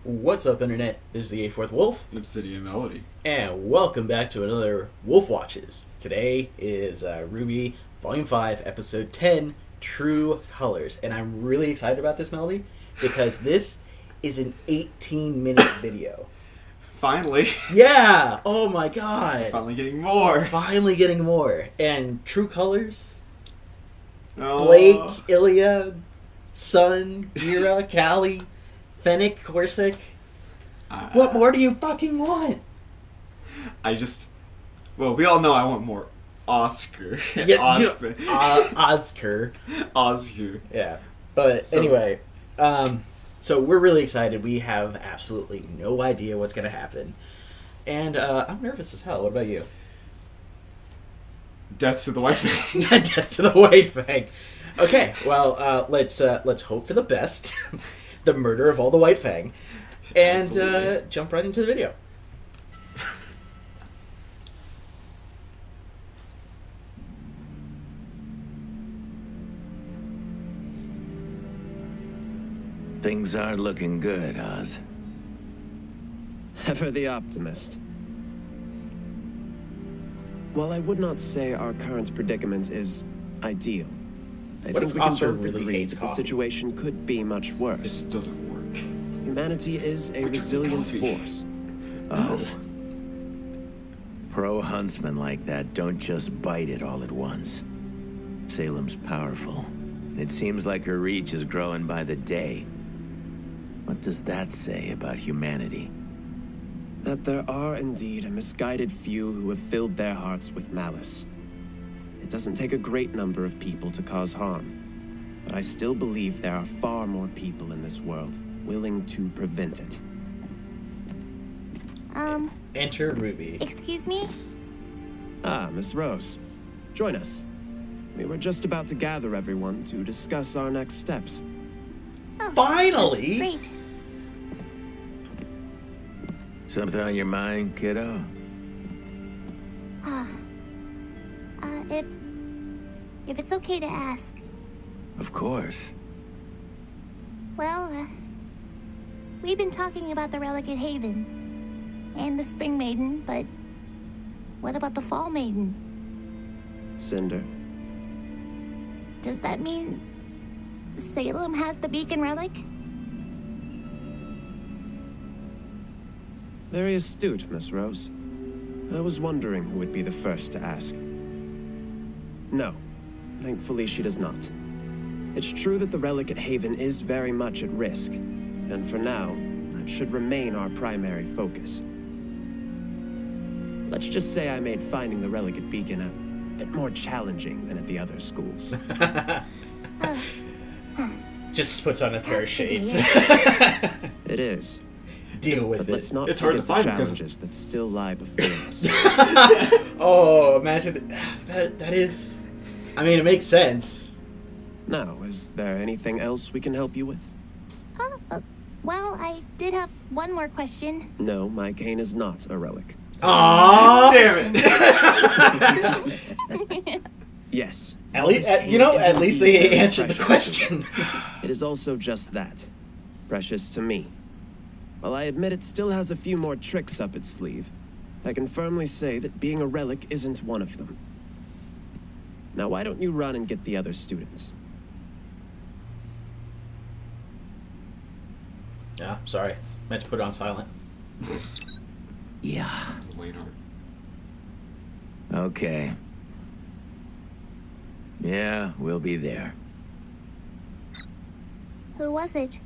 What's up, Internet? This is the A4th Wolf. Obsidian Melody. And welcome back to another Wolf Watches. Today is RWBY Volume 5, Episode 10, True Colors. And I'm really excited about this, Melody, because this is an 18-minute video. Finally. Yeah! Oh my god! Finally getting more. Finally getting more. And True Colors? Oh. Blake, Ilya, Sun, Gira, Callie, Fennec, Corsic. What more do you fucking want? Well, we all know I want more Oscar. Yeah, Oscar. Oscar. Yeah. But anyway, so we're really excited. We have absolutely no idea what's going to happen. And I'm nervous as hell. What about you? Death to the White Fang. Death to the White Fang. Okay, well, let's hope for the best. The murder of all the White Fang. And jump right into the video. Things aren't looking good, Oz. Ever the optimist. While I would not say our current predicament is ideal, I think we can both agree that the situation could be much worse. This doesn't work. Humanity is a resilient force. Oz. Pro huntsmen like that don't just bite it all at once. Salem's powerful, and it seems like her reach is growing by the day. What does that say about humanity? That there are indeed a misguided few who have filled their hearts with malice. It doesn't take a great number of people to cause harm, but I still believe there are far more people in this world willing to prevent it. Enter RWBY. Excuse me? Ah, Miss Rose. Join us. We were just about to gather everyone to discuss our next steps. Oh, Finally! Great. Something on your mind, kiddo? If it's okay to ask. Of course. Well, we've been talking about the relic at Haven and the Spring Maiden, but what about the Fall Maiden? Cinder. Does that mean Salem has the beacon relic? Very astute, Miss Rose. I was wondering who would be the first to ask. No, thankfully she does not. It's true that the relic at Haven is very much at risk, and for now, that should remain our primary focus. Let's just say I made finding the relic at Beacon a bit more challenging than at the other schools. Just puts on a pair of shades. It is. Deal with But it. let's not It's hard to forget the find challenges that still lie before us. Oh, imagine that is. I mean, it makes sense. Now, is there anything else we can help you with? Well, I did have one more question. No, my cane is not a relic. Aww! Damn it! Yes. At least, this cane you know, is at least indeed they very answered the precious to me. question. It is also just that. Precious to me. While I admit it still has a few more tricks up its sleeve, I can firmly say that being a relic isn't one of them. Now, why don't you run and get the other students? Yeah, sorry. Meant to put it on silent. Yeah. Later. Okay. Yeah, we'll be there. Who was it?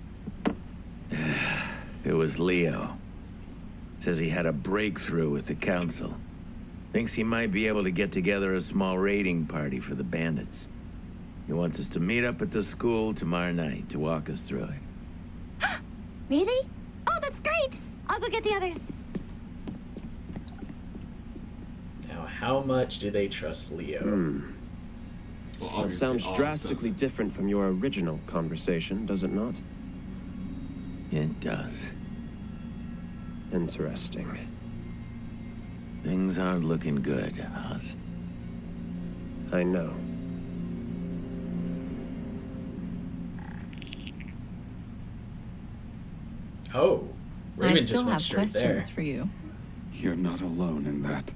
It was Leo. Says he had a breakthrough with the council. Thinks he might be able to get together a small raiding party for the bandits. He wants us to meet up at the school tomorrow night to walk us through it. Really? Oh, that's great! I'll go get the others. Now, how much do they trust Leo? Well, That sounds drastically different from your original conversation, does it not? It does. Interesting. Things aren't looking good, Oz. I know. Oh. Raven I just still went have straight questions there. for you. You're not alone in that.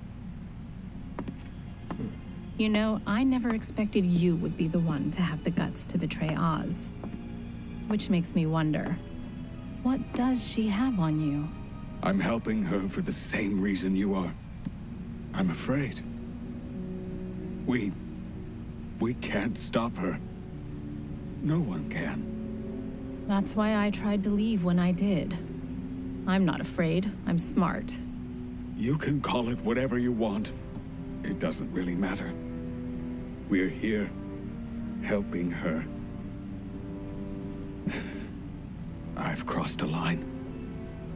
You know, I never expected you would be the one to have the guts to betray Oz. Which makes me wonder, what does she have on you? I'm helping her for the same reason you are. I'm afraid. We can't stop her. No one can. That's why I tried to leave when I did. I'm not afraid. I'm smart. You can call it whatever you want. It doesn't really matter. We're here, helping her. I've crossed a line.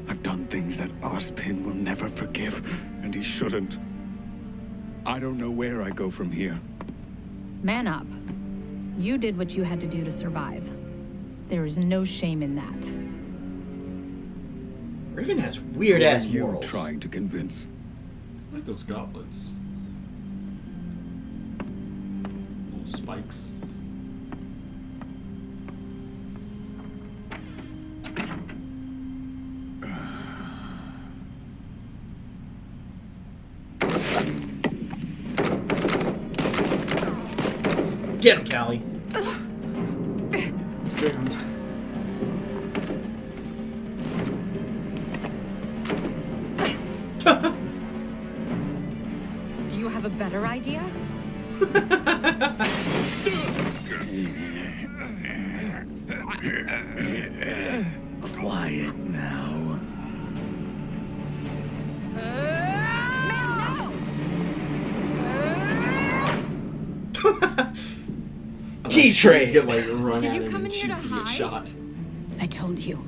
I've done things that Ozpin will never forgive, and he shouldn't. I don't know where I go from here. Man up. You did what you had to do to survive. There is no shame in that. Raven has weird ass Who are you morals. trying to convince? I like those gauntlets. Little spikes. Get him, Callie. Stand. Do you have a better idea? Quiet now. T-Train. Just get like run Did at you him come and in here to choose get hide? shot. I told you.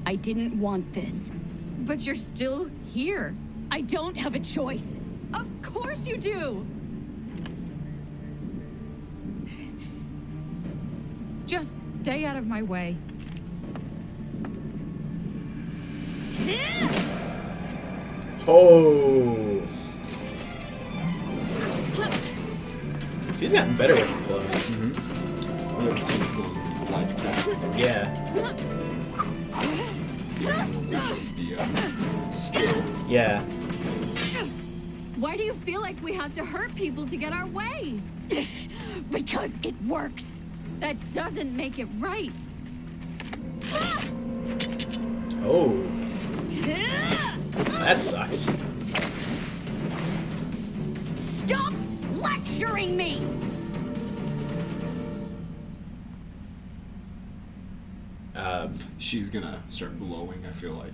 I didn't want this. But you're still here. I don't have a choice. Of course you do. Just stay out of my way. Oh. She's gotten better with the clothes. I haven't seen it go like that. Yeah. Just the skill. Yeah. Why do you feel like we have to hurt people to get our way? Because it works. That doesn't make it right. Oh. That sucks. Stop lecturing me! She's gonna start glowing, I feel like.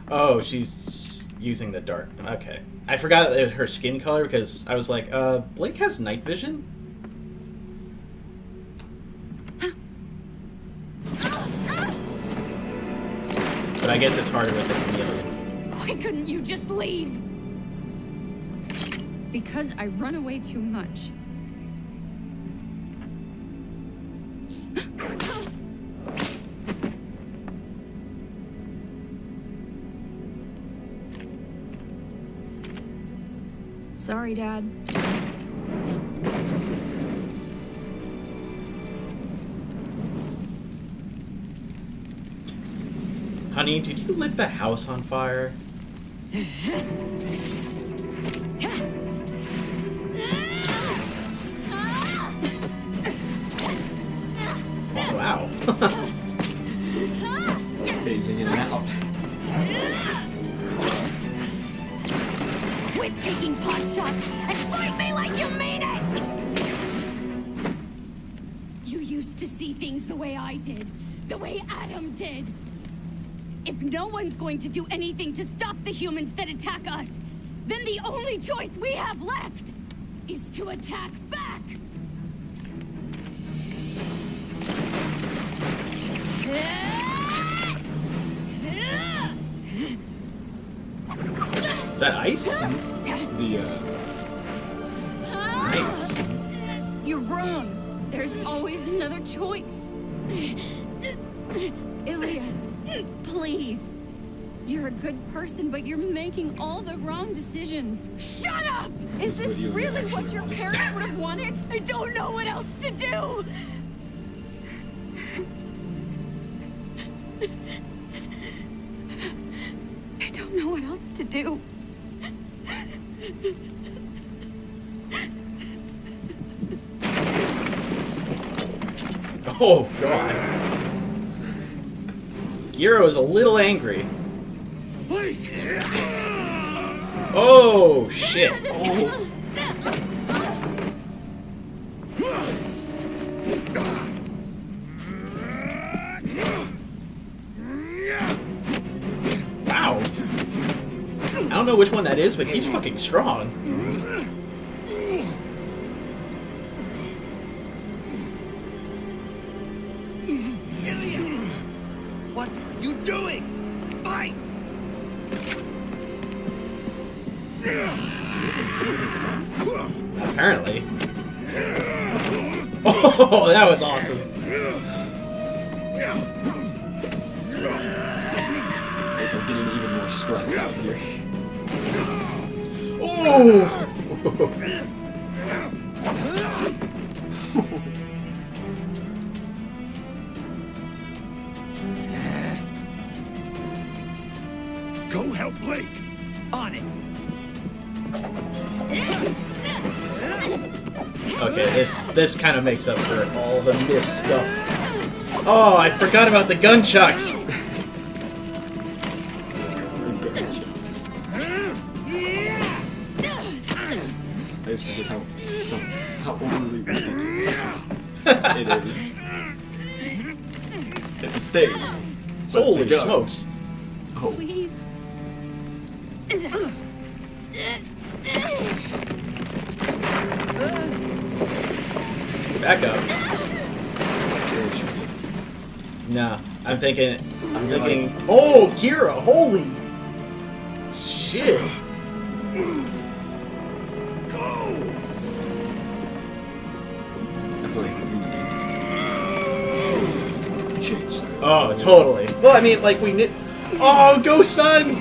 Oh, she's using the dark. Okay. I forgot her skin color because I was like, Blake has night vision? But I guess it's harder with the chameleon. Why couldn't you just leave? Because I run away too much. Sorry, Dad. Honey, did you lit the house on fire? Oh, wow. Phasing in and out. Quit taking pot shots and fight me like you mean it! You used to see things the way I did, the way Adam did. If no one's going to do anything to stop the humans that attack us, then the only choice we have left is to attack back. Is that ice? The Nice. You're wrong. There's always another choice. Ilya, please. You're a good person, but you're making all the wrong decisions. Shut up! Is this video really actually what your wanted. parents would have wanted? I don't know what else to do! do. Oh, God. Qrow is a little angry. Oh, shit. Oh. Wow. I don't know which one that is, but he's fucking strong. What are you doing? Fight! Apparently. Oh, that was awesome. They're getting even more stressed out here. Oh! Go help Blake. On it. Okay, this kind of makes up for all the missed stuff. Oh, I forgot about the gunchucks. I just forget how overly ridiculous it is. It's a stage. but Holy it's a gun. smokes. Oh. Please. Back up. Nah, I'm thinking. Oh, Qrow! Holy shit! I feel like this is changed. Oh, totally. Well, I mean, like we knew. Oh, go son!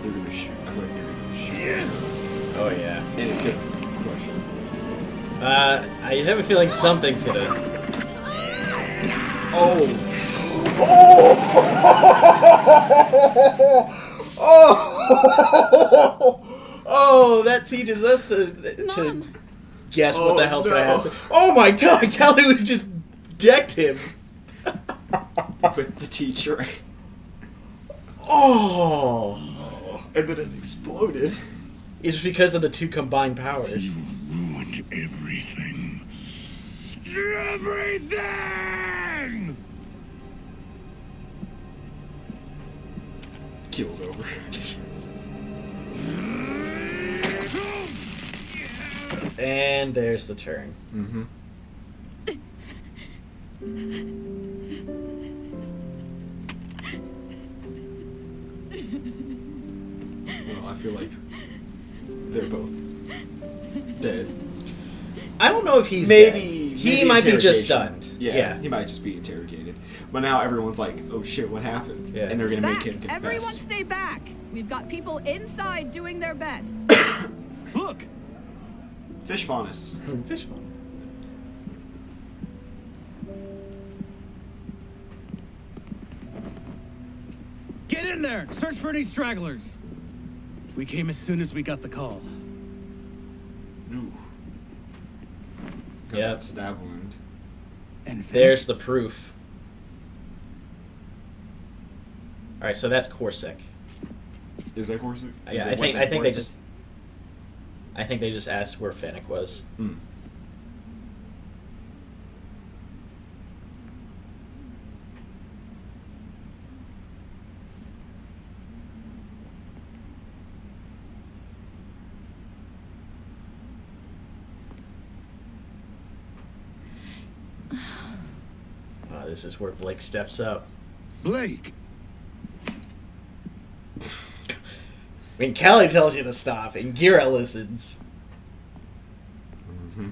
They're gonna shoot. I feel like they're gonna shoot. Oh yeah. And it's gonna crush it. I have a feeling something's gonna. Oh! Oh! Oh! That teaches us to guess what the hell's gonna happen. Oh my God! Callie would just decked him. With the teacher. Oh! And then it exploded. It's because of the two combined powers. You ruined everything. Everything! Keel's over. And there's the turn. Mm-hmm. Well, I feel like they're both dead. I don't know if he's Maybe dead. He might be just interrogation. stunned. Yeah, he might just be interrogated. But now everyone's like, "Oh shit, what happened?" Yeah. And they're gonna Back! make him confess. Everyone stay back! We've got people inside doing their best. Look! Fish faunus. Fish one. Get in there! Search for any stragglers! We came as soon as we got the call. Ooh. Got Yeah. that stab wound. And There's the proof. Alright, so that's Corsic. Is that Corsic? Yeah, I think they just asked where Fennec was. Hmm. Oh, this is where Blake steps up. Blake! I mean, Callie tells you to stop, and Gira listens. Mm-hmm.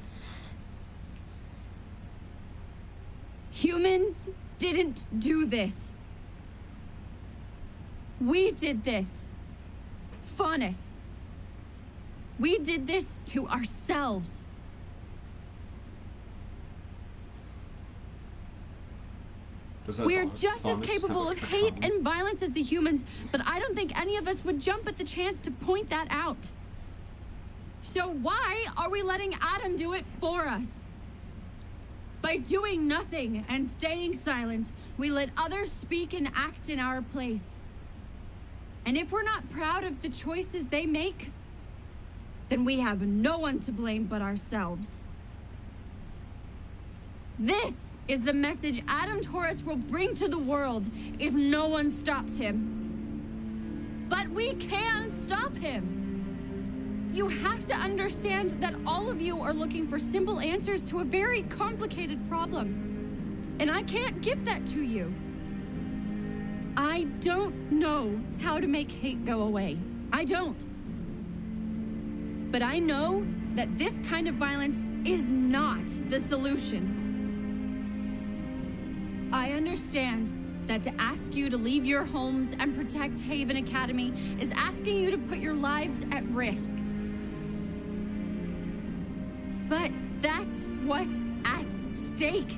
Humans didn't do this. We did this. Faunus. We did this to ourselves. We're just as capable of hate and violence as the humans, but I don't think any of us would jump at the chance to point that out. So why are we letting Adam do it for us? By doing nothing and staying silent, we let others speak and act in our place. And if we're not proud of the choices they make, then we have no one to blame but ourselves. This is the message Adam Taurus will bring to the world if no one stops him. But we can stop him. You have to understand that all of you are looking for simple answers to a very complicated problem. And I can't give that to you. I don't know how to make hate go away. I don't. But I know that this kind of violence is not the solution. I understand that to ask you to leave your homes and protect Haven Academy is asking you to put your lives at risk. But that's what's at stake.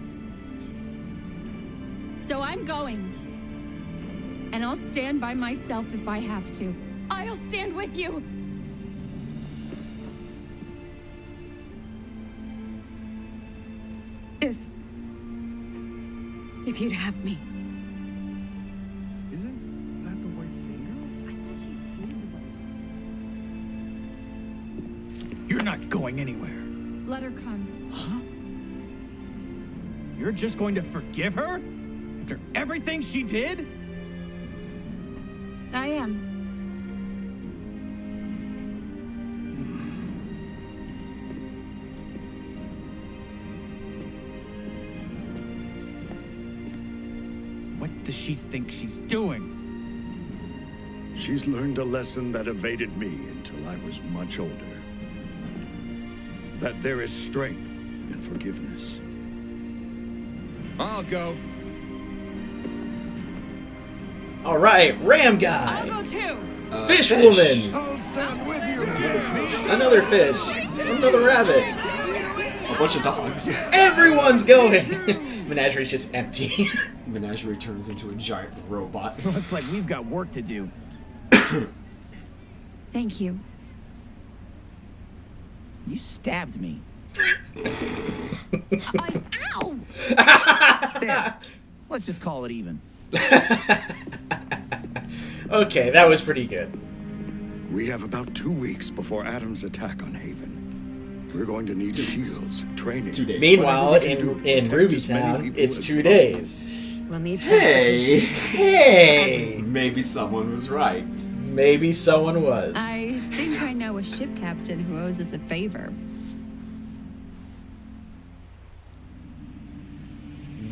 So I'm going. And I'll stand by myself if I have to. I'll stand with you. If you'd have me. Isn't that the White Fang? You're not going anywhere. Let her come. Huh? You're just going to forgive her? After everything she did? I am. What does she think she's doing? She's learned a lesson that evaded me until I was much older. That there is strength in forgiveness. I'll go. All right, Ram Guy. I'll go too. Fish Woman. I'll stand with you. Another fish. Another rabbit. A bunch of dogs. Everyone's going. Menagerie's just empty. Menagerie turns into a giant robot. Looks like we've got work to do. Thank you. You stabbed me. Ow! There. Let's just call it even. Okay, that was pretty good. We have about 2 weeks before Adam's attack on Haven. We're going to need shields, training. 2 days. Meanwhile, in Ruby Town, it's 2 days. We'll need Hey, transportation. Hey! maybe someone was right. Maybe someone was. I think I know a ship captain who owes us a favor.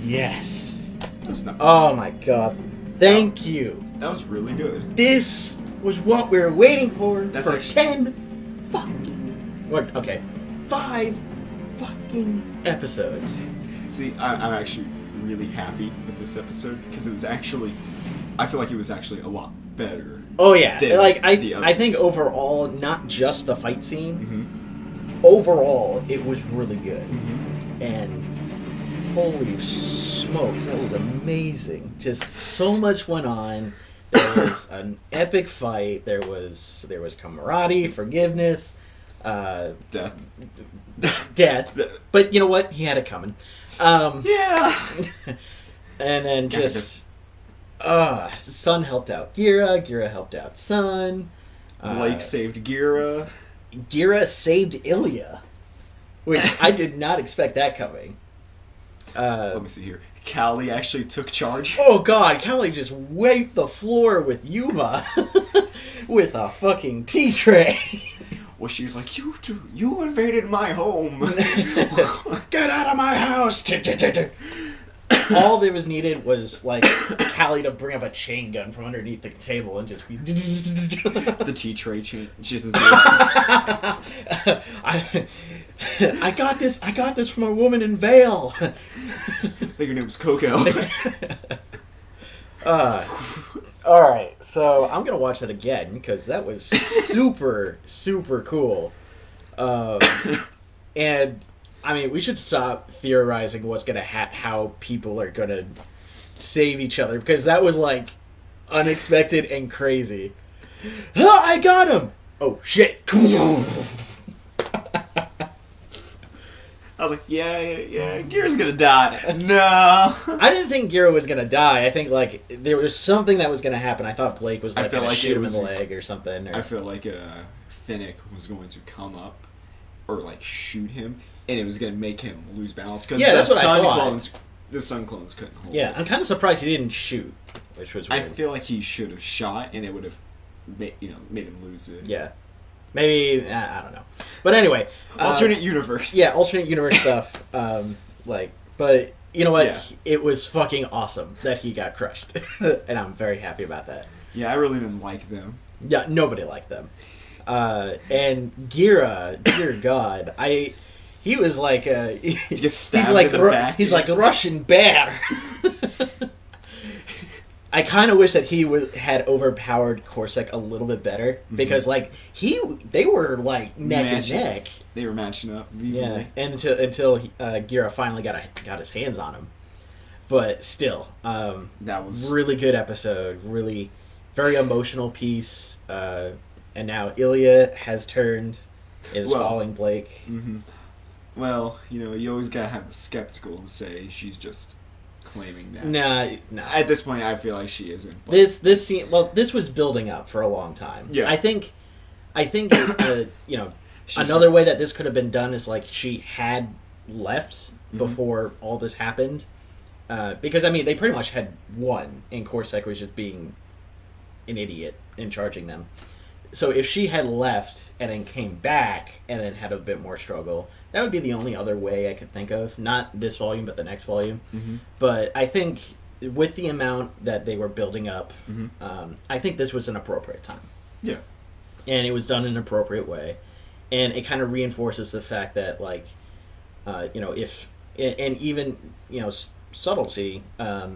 Yes. That's not. Oh my god. Thank you. That was really good. This was what we were waiting for That's for actually- 10 fucking... What? Okay. 5 fucking episodes. See, I'm actually really happy with this episode because it was actually, I feel like it was actually a lot better. Oh yeah. than Like, the I think others. overall, not just the fight scene, Mm-hmm. overall, it was really good. Mm-hmm. And holy smokes, that was amazing. Just so much went on. There was an epic fight. There was camaraderie, forgiveness, Death. death. But you know what? He had it coming. Yeah. And then just Sun helped out Gira. Gira helped out Sun. Blake saved Gira. Gira saved Ilya, which I did not expect that coming. Let me see here. Callie actually took charge. Oh god, Kelly just wiped the floor with Yuma with a fucking tea tray. Well, she was like, you invaded my home. Get out of my house! All that was needed was like Callie to bring up a chain gun from underneath the table and just be The tea tray changes. I got this from a woman in Vale. I think her name was Coco. All right, so I'm gonna watch that again because that was super, super cool. And I mean, we should stop theorizing what's gonna how people are gonna save each other because that was like unexpected and crazy. Oh, I got him! Oh shit! I was like, yeah, Gear's gonna die. No. I didn't think Gira was gonna die. I think like there was something that was gonna happen. I thought Blake was like gonna shoot him in the leg or something. Or... I feel like Finnick was going to come up or like shoot him, and it was gonna make him lose balance because that's what I thought. The sun clones couldn't hold. Yeah, him. I'm kind of surprised he didn't shoot, which was weird. I feel like he should have shot, and it would have made him lose it. Yeah. Maybe, I don't know. But anyway. Alternate universe. Yeah, alternate universe stuff. But you know what? Yeah. It was fucking awesome that he got crushed. And I'm very happy about that. Yeah, I really didn't like them. Yeah, nobody liked them. And Gira, dear God, he was like, he's like Russian bear. I kind of wish that he had overpowered Corsac a little bit better because, like, they were like neck and neck. They were matching up. Yeah, and until Gira finally got his hands on him. But still, that was really good episode. Really, very emotional piece. And now Ilya has turned, is following Blake. Mm-hmm. Well, you always gotta have the skeptical and say she's just claiming that. Nah. At this point, I feel like she isn't. This scene, this was building up for a long time. Yeah. I think, another way that this could have been done is like she had left before all this happened, because I mean they pretty much had won, and Corsac was just being an idiot and charging them. So if she had left and then came back and then had a bit more struggle, that would be the only other way I could think of. Not this volume, but the next volume. Mm-hmm. But I think with the amount that they were building up, I think this was an appropriate time. Yeah. And it was done in an appropriate way. And it kind of reinforces the fact that, like, if... And even, subtlety, that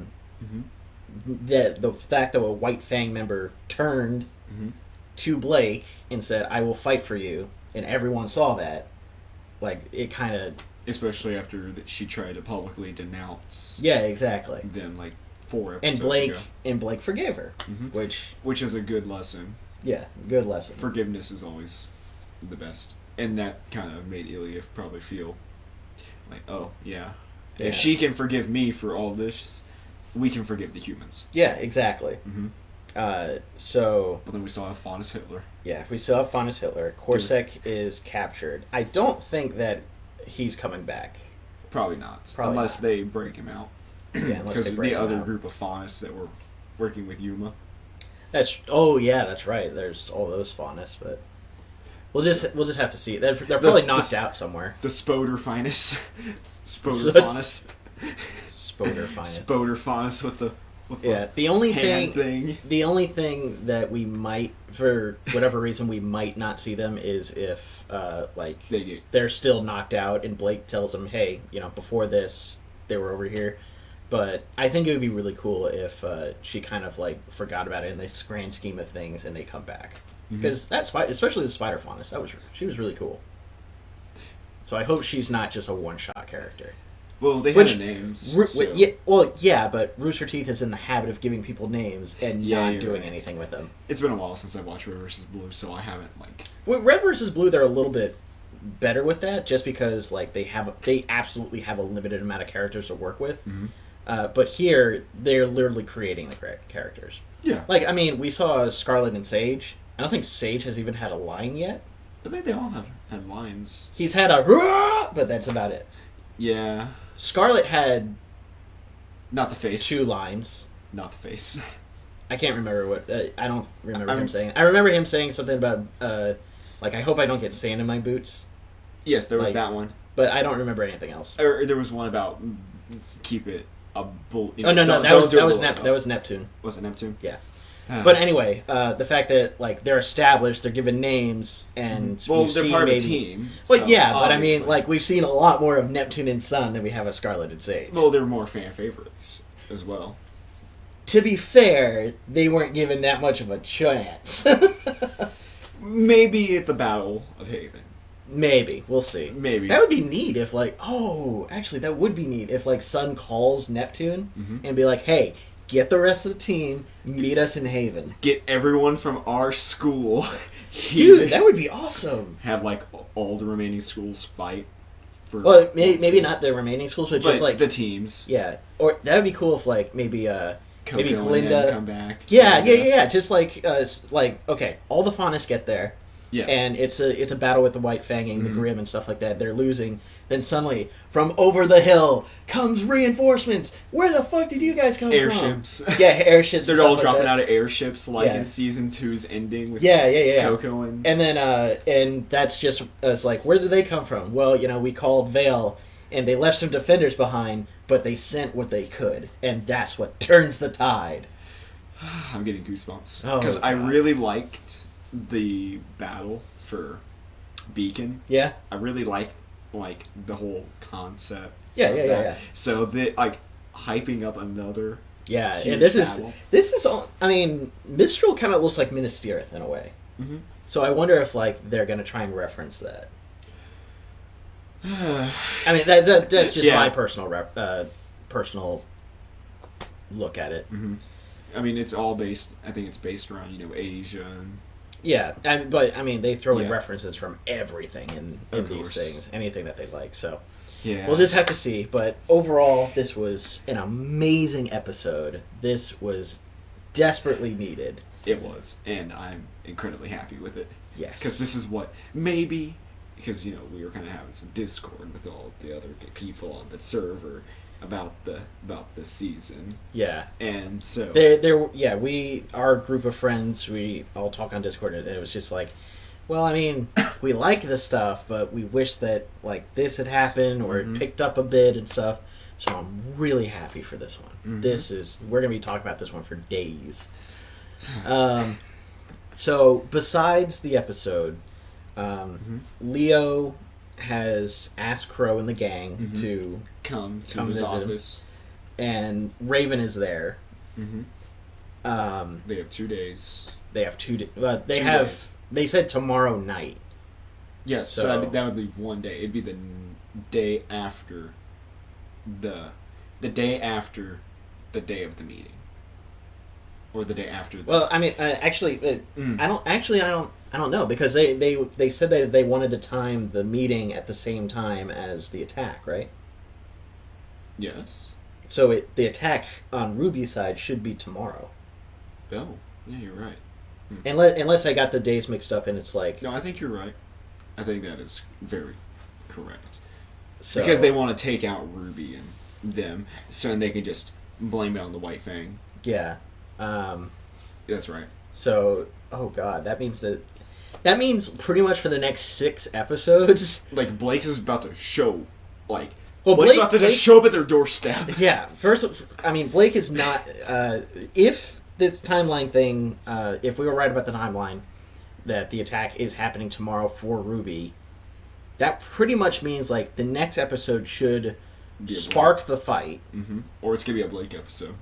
the fact that a White Fang member turned to Blake and said, I will fight for you, and everyone saw that, like, it kind of... Especially after she tried to publicly denounce... Yeah, exactly. Them, like, 4 episodes ago. And Blake forgave her, which is a good lesson. Yeah, good lesson. Forgiveness is always the best. And that kind of made Ilya probably feel like, oh, yeah. If she can forgive me for all this, we can forgive the humans. Yeah, exactly. So... But then we still have Faunus Hitler. Yeah, we still have Faunus Hitler. Corsac is captured. I don't think that he's coming back. Probably not. Unless they break him out. Yeah, unless because they break the him other out. group of Faunus that were working with Yuma. That's right. There's all those Faunus, but we'll just have to see. They're probably knocked out somewhere. The Spoder Finus. Spoder Faunus. Spoder Finus. Spoder Faunus with the the only thing. The only thing that we might, for whatever reason, we might not see them is if they're still knocked out and Blake tells them, hey, before this they were over here. But I think it would be really cool if she kind of like forgot about it in this grand scheme of things and they come back, because especially the Spider Faunus, she was really cool. So I hope she's not just a one-shot character. Well, they have names. But Rooster Teeth is in the habit of giving people names and not doing anything with them. It's been a while since I watched Red vs. Blue, so I haven't With Red vs. Blue, they're a little bit better with that, just because like they absolutely have a limited amount of characters to work with. But here, they're literally creating the characters. Yeah. Like, I mean, we saw Scarlet and Sage. I don't think Sage has even had a line yet. I think they all have had lines. He's had a but that's about it. Yeah. Scarlet had... Not the face. 2 lines. Not the face. I can't remember what... I don't remember him saying... I remember him saying something about, I hope I don't get sand in my boots. Yes, there was that one. But I don't remember anything else. Or there was one about keep it a bull... No, that was Neptune. Was it Neptune? Yeah. But anyway, the fact that they're established, they're given names, and they're part of a team. But but I mean, we've seen a lot more of Neptune and Sun than we have of Scarlet and Sage. Well, they're more fan favorites as well. to be fair, they weren't given that much of a chance. Maybe at the Battle of Haven. Maybe. We'll see. Maybe. That would be neat if, like, actually, that would be neat if, like, Sun calls Neptune and be like, hey, get the rest of the team, meet us in Haven. Get everyone from our school. Dude, that would be awesome. Have, like, all the remaining schools fight. Well, maybe not the remaining schools, but just, like... the teams. Yeah. Or that would be cool if, like, maybe Glinda... come back. Yeah. Just, like, okay, all the Faunus get there. Yeah. And it's a battle with the White Fang and the Grimm and stuff like that. They're losing. Then suddenly, from over the hill, comes reinforcements. Where the fuck did you guys come Airships. from? Yeah, airships. They're all dropping out of airships, like in Season 2's ending with Coco and... And then, and that's just, it's like, where did they come from? Well, we called Vale, and they left some defenders behind, but they sent what they could. And that's what turns the tide. I'm getting goosebumps. Because I really liked the battle for Beacon. Yeah. I really liked the whole concept. Yeah. So they hyping up another. Yeah, and this is all. I mean, Mistral kind of looks like Minas Tirith in a way. Mm-hmm. So I wonder if they're gonna try and reference that. I mean, that's just my personal look at it. Mm-hmm. I mean, it's all based. I think it's based around Asia. Yeah, but I mean, they throw in references from everything in these things, anything that they like. So we'll just have to see. But overall, this was an amazing episode. This was desperately needed. It was, and I'm incredibly happy with it. Yes, because this is what because we were kind of having some discord with all the other people on the server about the season. Yeah. And so our group of friends, we all talk on Discord, and it was just like, well, I mean, we like this stuff, but we wish that this had happened or it picked up a bit and stuff. So I'm really happy for this one. We're gonna be talking about this one for days. So besides the episode, Leo has asked Qrow and the gang to come to his visit office, and Raven is there. They have 2 days. They have 2 days. They said tomorrow night. Yes, so that would be 1 day. It'd be the day after the day after the day of the meeting, or the day after. Well, I mean, I don't know, because they said that they wanted to time the meeting at the same time as the attack, right? Yes. So the attack on RWBY's side should be tomorrow. Oh, yeah, you're right. Unless I got the days mixed up and it's like... No, I think you're right. I think that is very correct. So, because they want to take out RWBY and them, so they can just blame it on the White Fang. Yeah. That's right. So, oh god, that means pretty much for the next 6 episodes... Blake is about to show, Well, Blake's about to just show up at their doorstep. Yeah, Blake is not... if this timeline thing, if we were right about the timeline, that the attack is happening tomorrow for RWBY, that pretty much means, the next episode should spark the fight. Mm-hmm. Or it's going to be a Blake episode.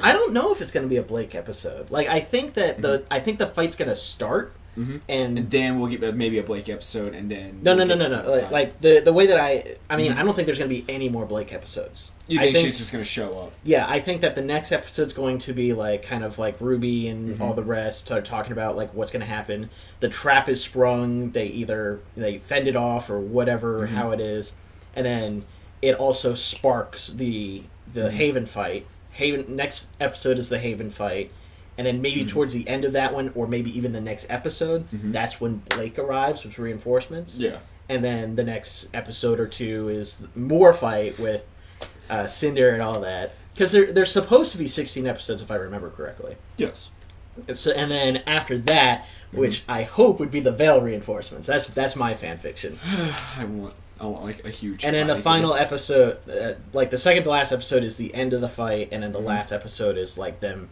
I don't know if it's going to be a Blake episode. I think that the fight's going to start... Mm-hmm. And then we'll get maybe a Blake episode, and then... No. The way that I mean, I don't think there's going to be any more Blake episodes. You think she's just going to show up? Yeah, I think that the next episode's going to be kind of RWBY and all the rest are talking about what's going to happen. The trap is sprung. They fend it off or whatever, how it is, and then it also sparks the Haven fight. Next episode is the Haven fight. And then maybe towards the end of that one, or maybe even the next episode, that's when Blake arrives with reinforcements. Yeah. And then the next episode or 2 is more fight with Cinder and all that. Because there's supposed to be 16 episodes, if I remember correctly. Yes. And then after that, which I hope would be the Vale reinforcements. That's my fan fiction. I want a huge... And then the final episode, the second to last episode is the end of the fight, and then the last episode is them...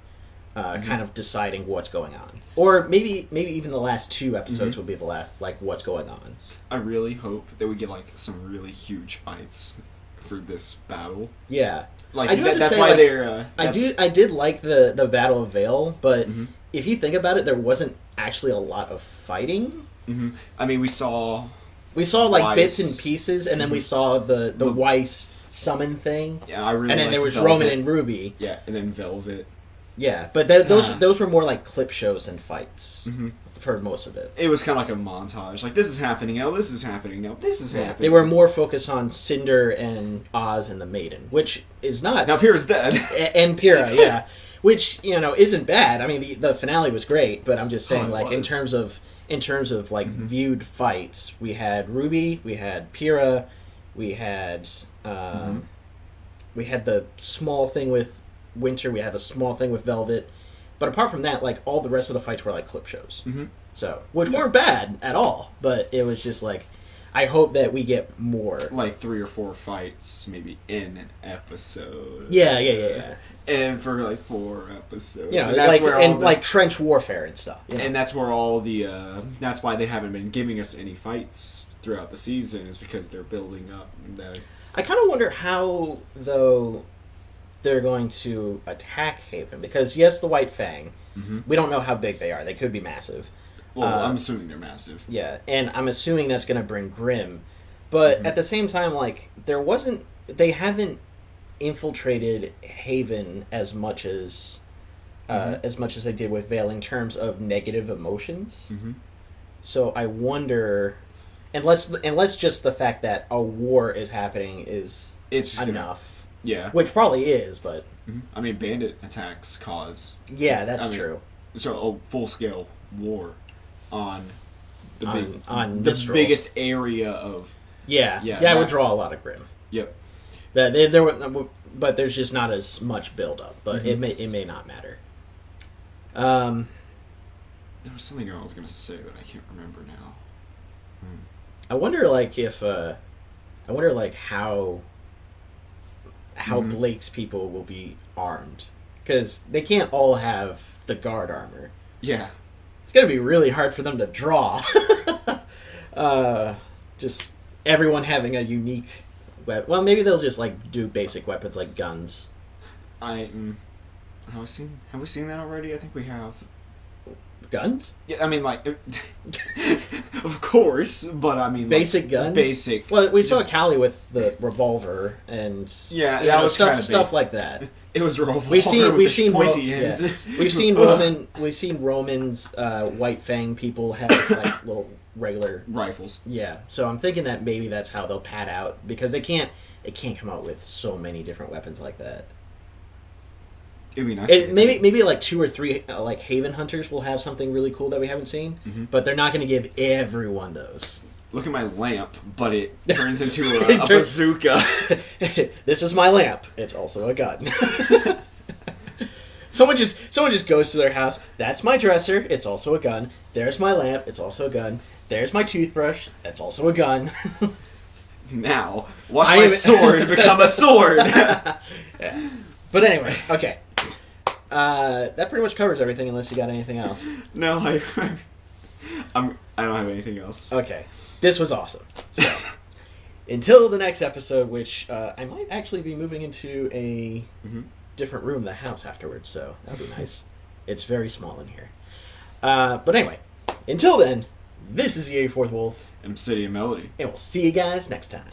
kind of deciding what's going on, or maybe even the last 2 episodes will be the last what's going on. I really hope that we get some really huge fights for this battle. Yeah. Like I do have to that's say, why like, they're. I did like the Battle of Vale, but if you think about it, there wasn't actually a lot of fighting. I mean, we saw like Weiss. bits and pieces, and then we saw the Weiss summon thing. Yeah, I really. And then there was Velvet. Roman and RWBY. Yeah, and then Velvet. Yeah, but those were more like clip shows than fights for most of it. It was kind of like a montage. Like, this is happening now, this is happening now, this is happening. They were more focused on Cinder and Oz and the Maiden, which is not... Now Pyrrha's dead. And Pyrrha, yeah. Which, isn't bad. I mean, the finale was great, but I'm just saying, in terms of like viewed fights, we had RWBY, we had Pyrrha, we had the small thing with Winter, we had the small thing with Velvet, but apart from that, like, all the rest of the fights were like clip shows. So, which weren't bad at all, but it was just like, I hope that we get more. Like 3 or 4 fights, maybe in an episode. Yeah. And for like 4 episodes. Yeah, and that's like, where and like trench warfare and stuff. And that's where all the, that's why they haven't been giving us any fights throughout the season, is because they're building up. I kind of wonder how, though, they're going to attack Haven, because yes, the White Fang, we don't know how big they are. They could be massive. Well, I'm assuming they're massive. Yeah, and I'm assuming that's going to bring Grimm, but at the same time, like, they haven't infiltrated Haven as much as they did with Vale in terms of negative emotions. So I wonder, unless just the fact that a war is happening is enough. Yeah. Which probably is, but... I mean, bandit attacks cause... Yeah, that's true. So, a full-scale war on the biggest area of... Yeah, it would draw a lot of Grimm. Yep. But there's just not as much build-up, but it may not matter. There was something I was going to say, but I can't remember now. I wonder, like, how Blake's people will be armed, because they can't all have the guard armor. Yeah, it's gonna be really hard for them to draw. Just everyone having a unique weapon. Well, maybe they'll just like do basic weapons like guns. Have we seen that already? I think we have. Guns? Yeah, I mean, like, of course, but I mean, basic like, guns. Basic. Well, we saw Callie with the revolver and that was stuff like that. It was a revolver. We've seen pointy ends. Yeah. We've seen Roman's White Fang people have like little regular rifles. Yeah, so I'm thinking that maybe that's how they'll pad out, because they can't come out with so many different weapons like that. It'd be nice. Maybe like 2 or 3 like Haven Hunters will have something really cool that we haven't seen, but they're not going to give everyone those. Look at my lamp, but it turns into a bazooka. This is my lamp. It's also a gun. Someone just goes to their house. That's my dresser. It's also a gun. There's my lamp. It's also a gun. There's my toothbrush. That's also a gun. Now, watch my sword become a sword. Yeah. But anyway, okay. That pretty much covers everything, unless you got anything else. No, I don't have anything else. Okay. This was awesome. So, until the next episode, which I might actually be moving into a different room in the house afterwards, so that'll be nice. It's very small in here. But anyway, until then, this is the 84th Wolf. And City of Melody. And we'll see you guys next time.